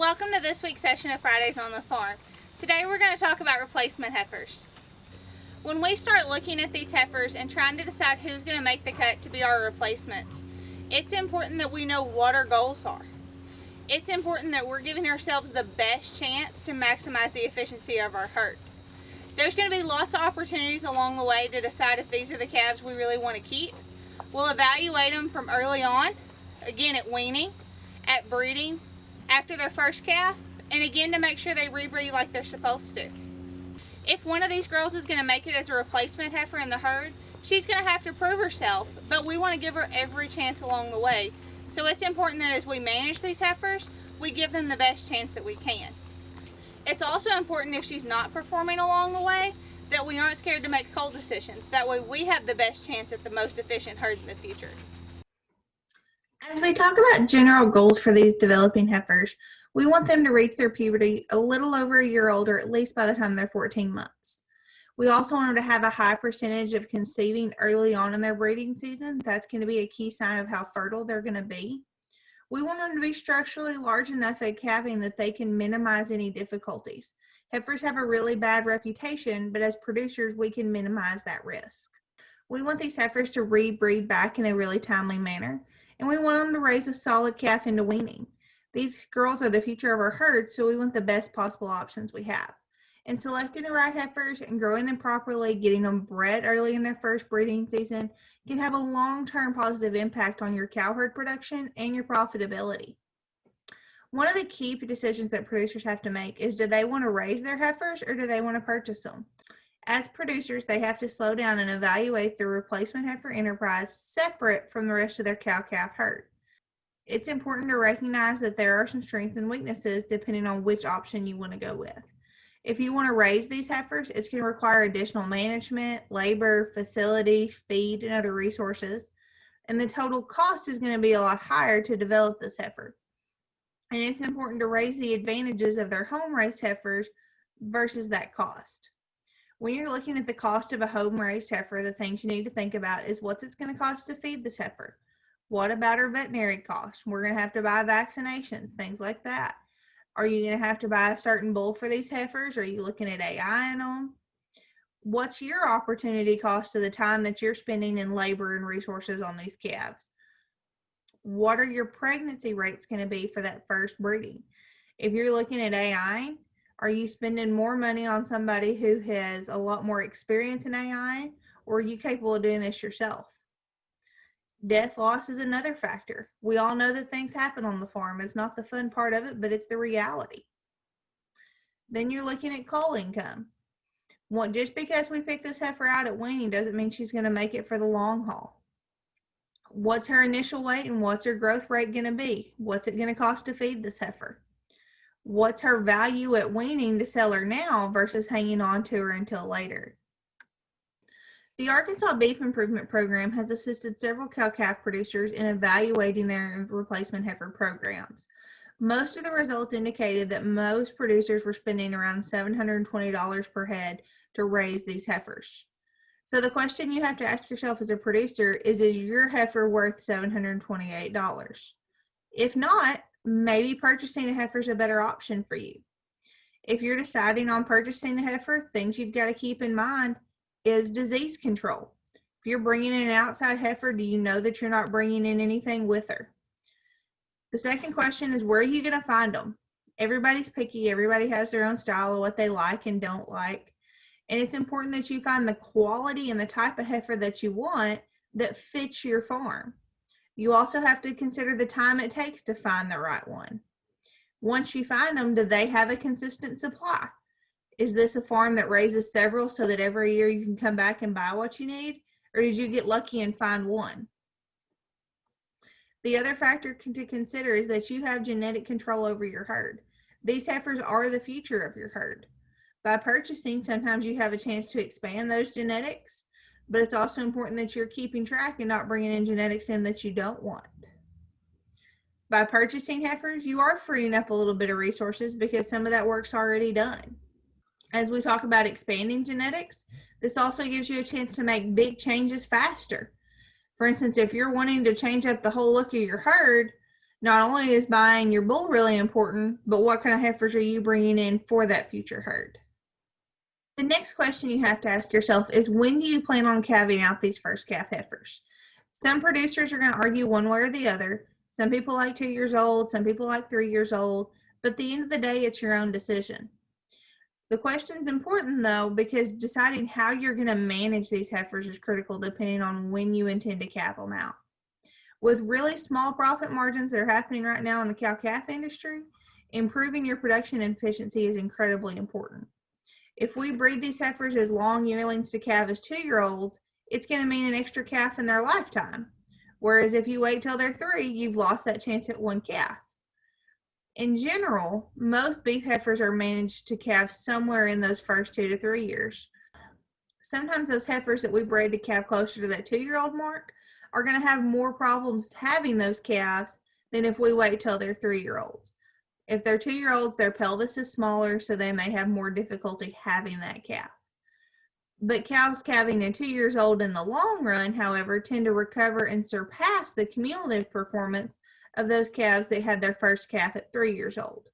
Welcome to this week's session of Fridays on the Farm. Today we're going to talk about replacement heifers. When we start looking at these heifers and trying to decide who's going to make the cut to be our replacements, it's important that we know what our goals are. It's important that we're giving ourselves the best chance to maximize the efficiency of our herd. There's going to be lots of opportunities along the way to decide if these are the calves we really want to keep. We'll evaluate them from early on, again at weaning, at breeding, after their first calf, and again to make sure they rebreed like they're supposed to. If one of these girls is going to make it as a replacement heifer in the herd, she's going to have to prove herself, but we want to give her every chance along the way. So it's important that as we manage these heifers, we give them the best chance that we can. It's also important if she's not performing along the way that we aren't scared to make cold decisions. That way we have the best chance at the most efficient herd in the future. As we talk about general goals for these developing heifers, we want them to reach their puberty a little over a year old, or at least by the time they're 14 months. We also want them to have a high percentage of conceiving early on in their breeding season. That's going to be a key sign of how fertile they're going to be. We want them to be structurally large enough at calving that they can minimize any difficulties. Heifers have a really bad reputation, but as producers, we can minimize that risk. We want these heifers to rebreed back in a really timely manner, and we want them to raise a solid calf into weaning. These girls are the future of our herd, so we want the best possible options we have. In selecting the right heifers and growing them properly, getting them bred early in their first breeding season can have a long-term positive impact on your cow herd production and your profitability. One of the key decisions that producers have to make is, do they want to raise their heifers or do they want to purchase them? As producers, they have to slow down and evaluate their replacement heifer enterprise separate from the rest of their cow-calf herd. It's important to recognize that there are some strengths and weaknesses depending on which option you want to go with. If you want to raise these heifers, it's going to require additional management, labor, facility, feed, and other resources. And the total cost is going to be a lot higher to develop this heifer. And it's important to raise the advantages of their home-raised heifers versus that cost. When you're looking at the cost of a home-raised heifer, the things you need to think about is what's it going to cost to feed this heifer? What about her veterinary costs? We're going to have to buy vaccinations, things like that. Are you going to have to buy a certain bull for these heifers? Are you looking at AI in them? What's your opportunity cost of the time that you're spending in labor and resources on these calves? What are your pregnancy rates going to be for that first breeding? If you're looking at AI, are you spending more money on somebody who has a lot more experience in AI, or are you capable of doing this yourself? Death loss is another factor. We all know that things happen on the farm. It's not the fun part of it, but it's the reality. Then you're looking at coal income. Just because we pick this heifer out at weaning doesn't mean she's going to make it for the long haul. What's her initial weight and what's her growth rate going to be? What's it going to cost to feed this heifer? What's her value at weaning to sell her now versus hanging on to her until later? The Arkansas Beef Improvement Program has assisted several cow-calf producers in evaluating their replacement heifer programs. Most of the results indicated that most producers were spending around $720 per head to raise these heifers. So the question you have to ask yourself as a producer is your heifer worth $728? If not, maybe purchasing a heifer is a better option for you. If you're deciding on purchasing a heifer, things you've got to keep in mind is disease control. If you're bringing in an outside heifer, do you know that you're not bringing in anything with her? The second question is, where are you going to find them? Everybody's picky. Everybody has their own style of what they like and don't like. And it's important that you find the quality and the type of heifer that you want that fits your farm. You also have to consider the time it takes to find the right one. Once you find them, do they have a consistent supply? Is this a farm that raises several so that every year you can come back and buy what you need? Or did you get lucky and find one? The other factor to consider is that you have genetic control over your herd. These heifers are the future of your herd. By purchasing, sometimes you have a chance to expand those genetics, but it's also important that you're keeping track and not bringing in genetics in that you don't want. By purchasing heifers, you are freeing up a little bit of resources because some of that work's already done. As we talk about expanding genetics, this also gives you a chance to make big changes faster. For instance, if you're wanting to change up the whole look of your herd, Not only is buying your bull really important, but what kind of heifers are you bringing in for that future herd? The next question you have to ask yourself is, when do you plan on calving out these first calf heifers? Some producers are going to argue one way or the other. Some people like 2 years old, some people like 3 years old, but at the end of the day, it's your own decision. The question's important though, because deciding how you're going to manage these heifers is critical depending on when you intend to calve them out. With really small profit margins that are happening right now in the cow-calf industry, improving your production efficiency is incredibly important. If we breed these heifers as long yearlings to calve as 2-year-olds, it's going to mean an extra calf in their lifetime. Whereas if you wait till they're 3, you've lost that chance at 1 calf. In general, most beef heifers are managed to calve somewhere in those first 2 to 3 years. Sometimes those heifers that we bred to calve closer to that 2-year-old mark are going to have more problems having those calves than if we wait till they're 3-year-olds. If they're 2-year-olds, their pelvis is smaller, so they may have more difficulty having that calf. But cows calving at 2 years old in the long run, however, tend to recover and surpass the cumulative performance of those calves that had their first calf at 3 years old.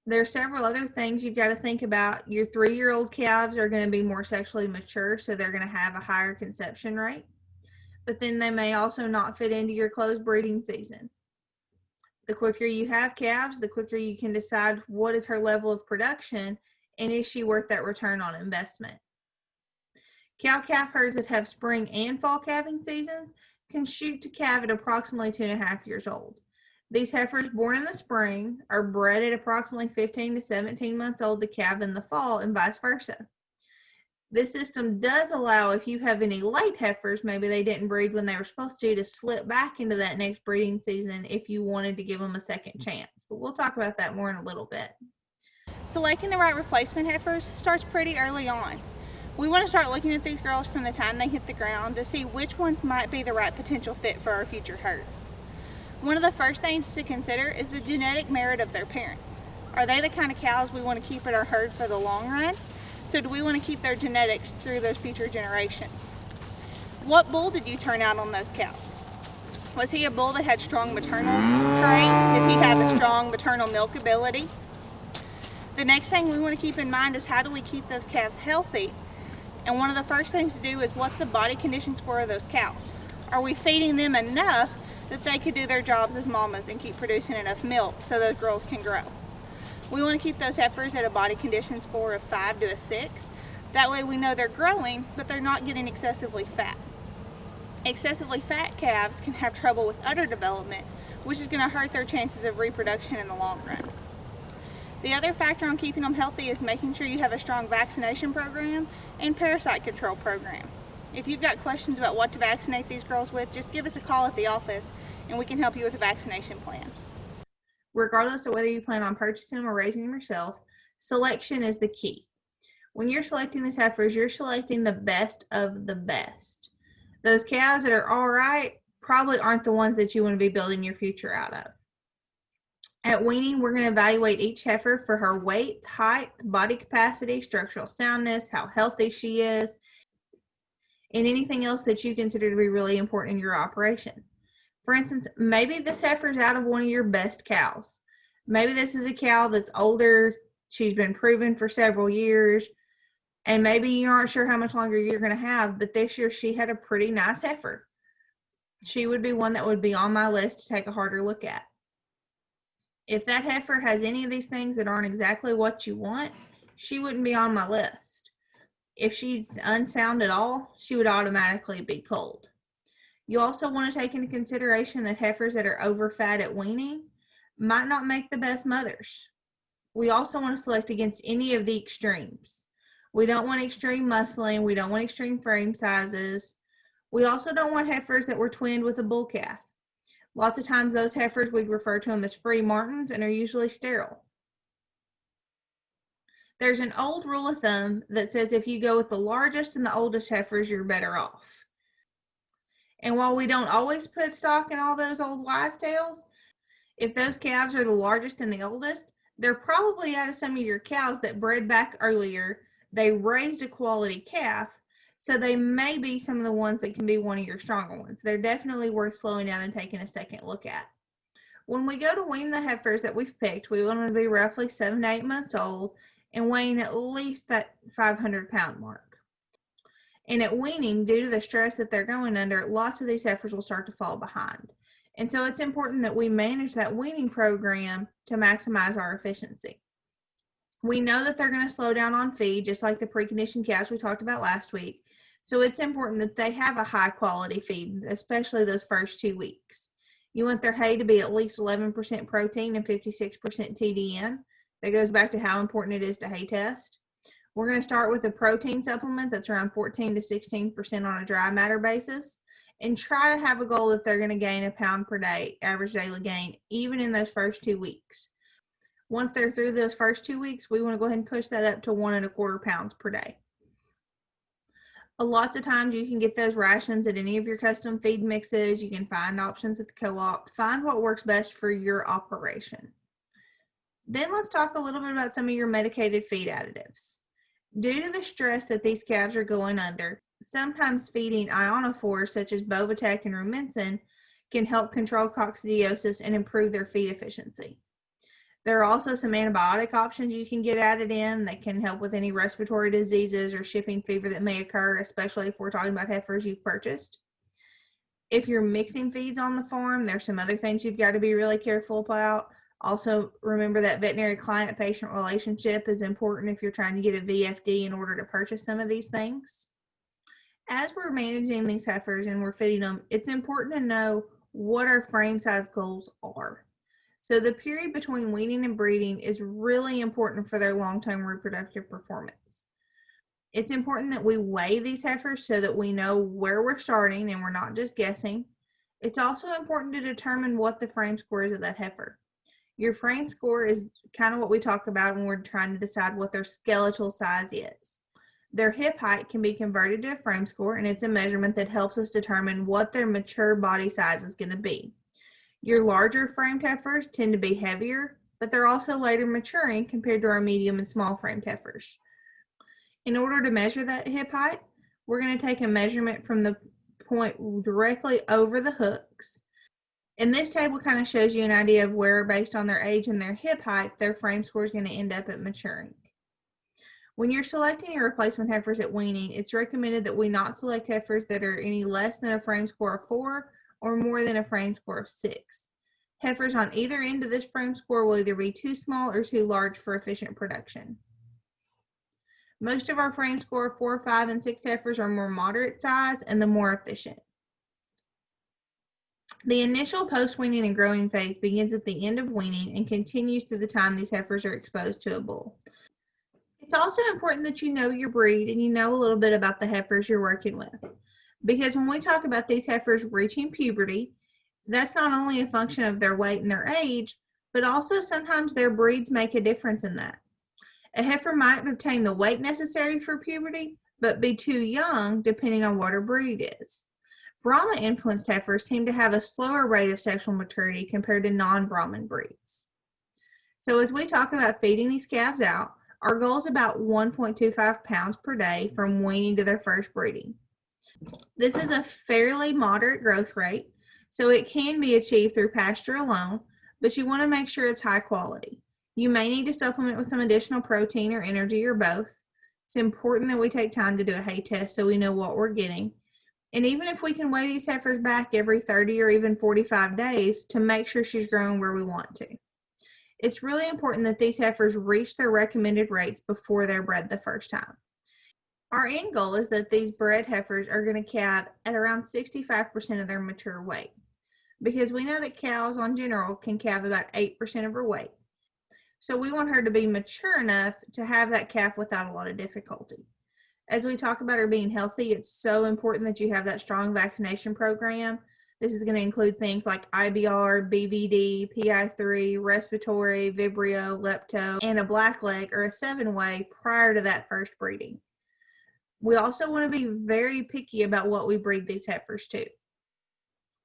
There are several other things you've got to think about. Your 3-year-old calves are going to be more sexually mature, so they're going to have a higher conception rate. But then they may also not fit into your closed breeding season. The quicker you have calves, the quicker you can decide what is her level of production and is she worth that return on investment. Cow-calf herds that have spring and fall calving seasons can shoot to calve at approximately 2.5 years old. These heifers born in the spring are bred at approximately 15 to 17 months old to calve in the fall, and vice versa. This system does allow, if you have any late heifers, maybe they didn't breed when they were supposed to slip back into that next breeding season if you wanted to give them a second chance. But we'll talk about that more in a little bit. Selecting the right replacement heifers starts pretty early on. We want to start looking at these girls from the time they hit the ground to see which ones might be the right potential fit for our future herds. One of the first things to consider is the genetic merit of their parents. Are they the kind of cows we want to keep at our herd for the long run? So do we want to keep their genetics through those future generations? What bull did you turn out on those cows? Was he a bull that had strong maternal traits? Did he have a strong maternal milk ability? The next thing we want to keep in mind is, how do we keep those calves healthy? And one of the first things to do is, what's the body condition score of those cows? Are we feeding them enough that they could do their jobs as mamas and keep producing enough milk so those girls can grow? We want to keep those heifers at a body condition score of 5 to a 6. That way we know they're growing, but they're not getting excessively fat. Excessively fat calves can have trouble with udder development, which is going to hurt their chances of reproduction in the long run. The other factor on keeping them healthy is making sure you have a strong vaccination program and parasite control program. If you've got questions about what to vaccinate these girls with, just give us a call at the office and we can help you with a vaccination plan. Regardless of whether you plan on purchasing them or raising them yourself, selection is the key. When you're selecting these heifers, you're selecting the best of the best. Those cows that are all right probably aren't the ones that you want to be building your future out of. At weaning, we're going to evaluate each heifer for her weight, height, body capacity, structural soundness, how healthy she is, and anything else that you consider to be really important in your operation. For instance, maybe this heifer's out of one of your best cows. Maybe this is a cow that's older, she's been proven for several years, and maybe you aren't sure how much longer you're going to have, but this year she had a pretty nice heifer. She would be one that would be on my list to take a harder look at. If that heifer has any of these things that aren't exactly what you want, she wouldn't be on my list. If she's unsound at all, she would automatically be culled. You also want to take into consideration that heifers that are overfat at weaning might not make the best mothers. We also want to select against any of the extremes. We don't want extreme muscling. We don't want extreme frame sizes. We also don't want heifers that were twinned with a bull calf. Lots of times those heifers, we refer to them as free martins, and are usually sterile. There's an old rule of thumb that says if you go with the largest and the oldest heifers, you're better off. And while we don't always put stock in all those old wise tales, if those calves are the largest and the oldest, they're probably out of some of your cows that bred back earlier. They raised a quality calf, So they may be some of the ones that can be one of your stronger ones. They're definitely worth slowing down and taking a second look at. When we go to wean the heifers that we've picked, we want them to be roughly 7 to 8 months old and weighing at least that 500-pound mark. And at weaning, due to the stress that they're going under, lots of these heifers will start to fall behind. And so it's important that we manage that weaning program to maximize our efficiency. We know that they're going to slow down on feed, just like the preconditioned calves we talked about last week. So it's important that they have a high quality feed, especially those first 2 weeks. You want their hay to be at least 11% protein and 56% TDN. That goes back to how important it is to hay test. We're going to start with a protein supplement that's around 14 to 16% on a dry matter basis, and try to have a goal that they're going to gain a pound per day, average daily gain, even in those first 2 weeks. Once they're through those first 2 weeks, we want to go ahead and push that up to 1.25 pounds per day. Lots of times you can get those rations at any of your custom feed mixes. You can find options at the co-op. Find what works best for your operation. Then let's talk a little bit about some of your medicated feed additives. Due to the stress that these calves are going under, sometimes feeding ionophores such as Bovatec and Rumensin can help control coccidiosis and improve their feed efficiency. There are also some antibiotic options you can get added in that can help with any respiratory diseases or shipping fever that may occur, especially if we're talking about heifers you've purchased. If you're mixing feeds on the farm, there's some other things you've got to be really careful about. Also, remember that veterinary client-patient relationship is important if you're trying to get a VFD in order to purchase some of these things. As we're managing these heifers and we're feeding them, it's important to know what our frame size goals are. So the period between weaning and breeding is really important for their long-term reproductive performance. It's important that we weigh these heifers so that we know where we're starting and we're not just guessing. It's also important to determine what the frame score is of that heifer. Your frame score is kind of what we talk about when we're trying to decide what their skeletal size is. Their hip height can be converted to a frame score, and it's a measurement that helps us determine what their mature body size is going to be. Your larger framed heifers tend to be heavier, but they're also later maturing compared to our medium and small framed heifers. In order to measure that hip height, we're going to take a measurement from the point directly over the hooks. And this table kind of shows you an idea of where, based on their age and their hip height, their frame score is going to end up at maturing. When you're selecting your replacement heifers at weaning, it's recommended that we not select heifers that are any less than a frame score of 4 or more than a frame score of 6. Heifers on either end of this frame score will either be too small or too large for efficient production. Most of our frame score 4, 5, and 6 heifers are more moderate size and the more efficient. The initial post-weaning and growing phase begins at the end of weaning and continues through the time these heifers are exposed to a bull. It's also important that you know your breed and you know a little bit about the heifers you're working with. Because when we talk about these heifers reaching puberty, that's not only a function of their weight and their age, but also sometimes their breeds make a difference in that. A heifer might obtain the weight necessary for puberty, but be too young depending on what her breed is. Brahma-influenced heifers seem to have a slower rate of sexual maturity compared to non-Brahman breeds. So as we talk about feeding these calves out, our goal is about 1.25 pounds per day from weaning to their first breeding. This is a fairly moderate growth rate, so it can be achieved through pasture alone, but you want to make sure it's high quality. You may need to supplement with some additional protein or energy or both. It's important that we take time to do a hay test so we know what we're getting. And even if we can weigh these heifers back every 30 or even 45 days to make sure she's growing where we want to. It's really important that these heifers reach their recommended rates before they're bred the first time. Our end goal is that these bred heifers are going to calve at around 65% of their mature weight, because we know that cows on general can calve about 8% of her weight. So we want her to be mature enough to have that calf without a lot of difficulty. As we talk about her being healthy, it's so important that you have that strong vaccination program. This is going to include things like IBR, BVD, PI3, respiratory, Vibrio, Lepto, and a blackleg or a 7-way prior to that first breeding. We also want to be very picky about what we breed these heifers to.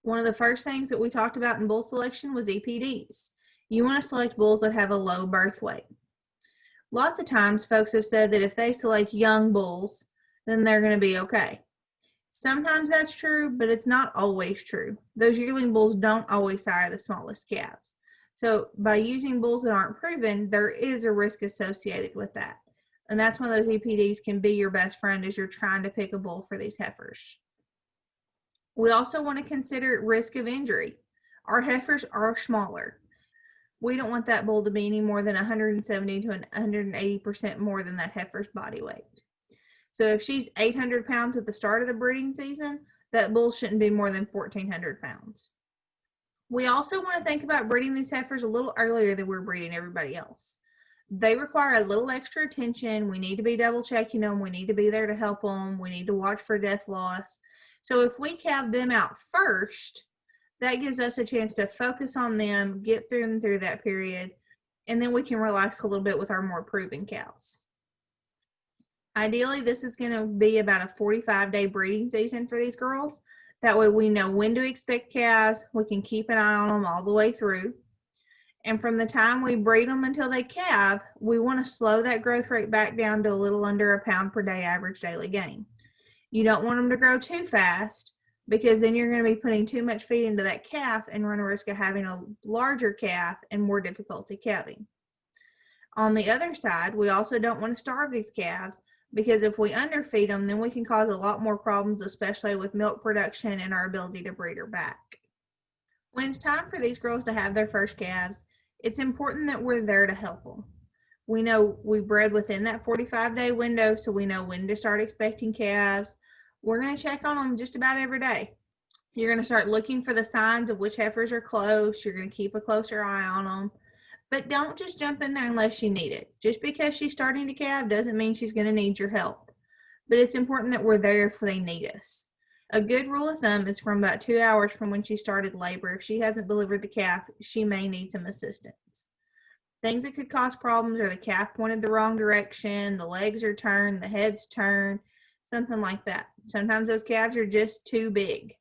One of the first things that we talked about in bull selection was EPDs. You want to select bulls that have a low birth weight. Lots of times folks have said that if they select young bulls, then they're going to be okay. Sometimes that's true, but it's not always true. Those yearling bulls don't always sire the smallest calves. So by using bulls that aren't proven, there is a risk associated with that. And that's when those EPDs can be your best friend as you're trying to pick a bull for these heifers. We also want to consider risk of injury. Our heifers are smaller. We don't want that bull to be any more than 170 to 180% more than that heifer's body weight. So if she's 800 pounds at the start of the breeding season, that bull shouldn't be more than 1,400 pounds. We also want to think about breeding these heifers a little earlier than we're breeding everybody else. They require a little extra attention. We need to be double checking them. We need to be there to help them. We need to watch for death loss. So if we calve them out first, that gives us a chance to focus on them, get through that period, and then we can relax a little bit with our more proven cows. Ideally, this is going to be about a 45-day breeding season for these girls. That way we know when to expect calves. We can keep an eye on them all the way through. And from the time we breed them until they calve, we want to slow that growth rate back down to a little under a pound per day average daily gain. You don't want them to grow too fast, because then you're going to be putting too much feed into that calf and run a risk of having a larger calf and more difficulty calving. On the other side, we also don't want to starve these calves, because if we underfeed them, then we can cause a lot more problems, especially with milk production and our ability to breed her back. When it's time for these girls to have their first calves, it's important that we're there to help them. We know we bred within that 45-day window, so we know when to start expecting calves. We're going to check on them just about every day. You're going to start looking for the signs of which heifers are close. You're going to keep a closer eye on them. But don't just jump in there unless you need it. Just because she's starting to calve doesn't mean she's going to need your help. But it's important that we're there if they need us. A good rule of thumb is from about 2 hours from when she started labor. If she hasn't delivered the calf, she may need some assistance. Things that could cause problems are the calf pointed the wrong direction, the legs are turned, the head's turned, something like that. Sometimes those calves are just too big.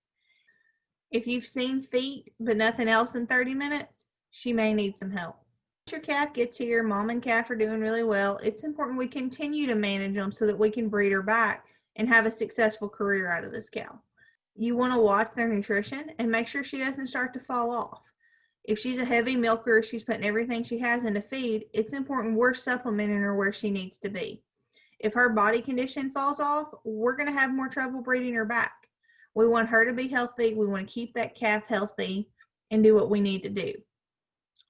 If you've seen feet but nothing else in 30 minutes, she may need some help. Once your calf gets here, mom and calf are doing really well. It's important we continue to manage them so that we can breed her back and have a successful career out of this cow. You want to watch their nutrition and make sure she doesn't start to fall off. If she's a heavy milker, she's putting everything she has into feed, it's important we're supplementing her where she needs to be. If her body condition falls off, we're going to have more trouble breeding her back. We want her to be healthy. We want to keep that calf healthy and do what we need to do.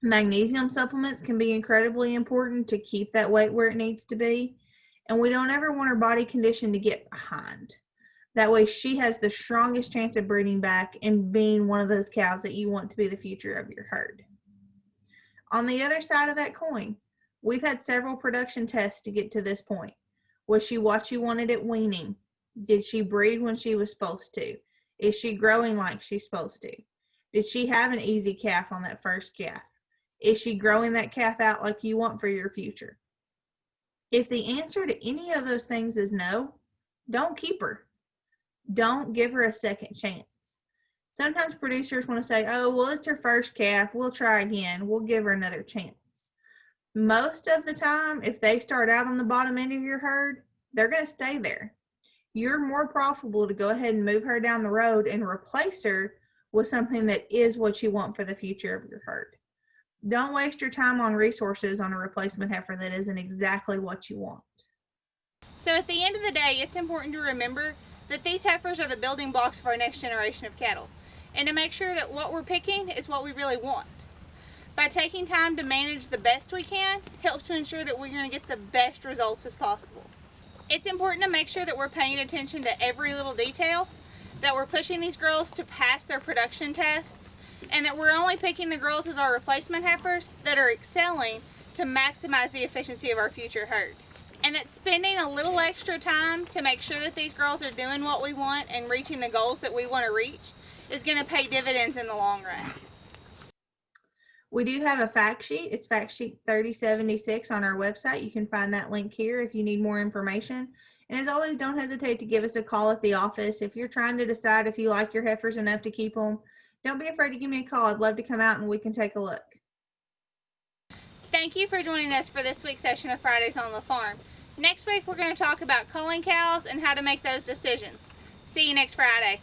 Magnesium supplements can be incredibly important to keep that weight where it needs to be. And we don't ever want her body condition to get behind. That way she has the strongest chance of breeding back and being one of those cows that you want to be the future of your herd. On the other side of that coin, we've had several production tests to get to this point. Was she what you wanted at weaning? Did she breed when she was supposed to? Is she growing like she's supposed to? Did she have an easy calf on that first calf? Is she growing that calf out like you want for your future? If the answer to any of those things is no, don't keep her. Don't give her a second chance. Sometimes producers want to say, oh, well, it's her first calf. We'll try again. We'll give her another chance. Most of the time, if they start out on the bottom end of your herd, they're going to stay there. You're more profitable to go ahead and move her down the road and replace her with something that is what you want for the future of your herd. Don't waste your time on resources on a replacement heifer that isn't exactly what you want. So at the end of the day, it's important to remember that these heifers are the building blocks of our next generation of cattle, and to make sure that what we're picking is what we really want. By taking time to manage the best we can, helps to ensure that we're going to get the best results as possible. It's important to make sure that we're paying attention to every little detail, that we're pushing these girls to pass their production tests, and that we're only picking the girls as our replacement heifers that are excelling to maximize the efficiency of our future herd. And that spending a little extra time to make sure that these girls are doing what we want and reaching the goals that we want to reach is going to pay dividends in the long run. We do have a fact sheet. It's fact sheet 3076 on our website. You can find that link here if you need more information. And as always, don't hesitate to give us a call at the office. If you're trying to decide if you like your heifers enough to keep them, don't be afraid to give me a call. I'd love to come out and we can take a look. Thank you for joining us for this week's session of Fridays on the Farm. Next week we're going to talk about culling cows and how to make those decisions. See you next Friday.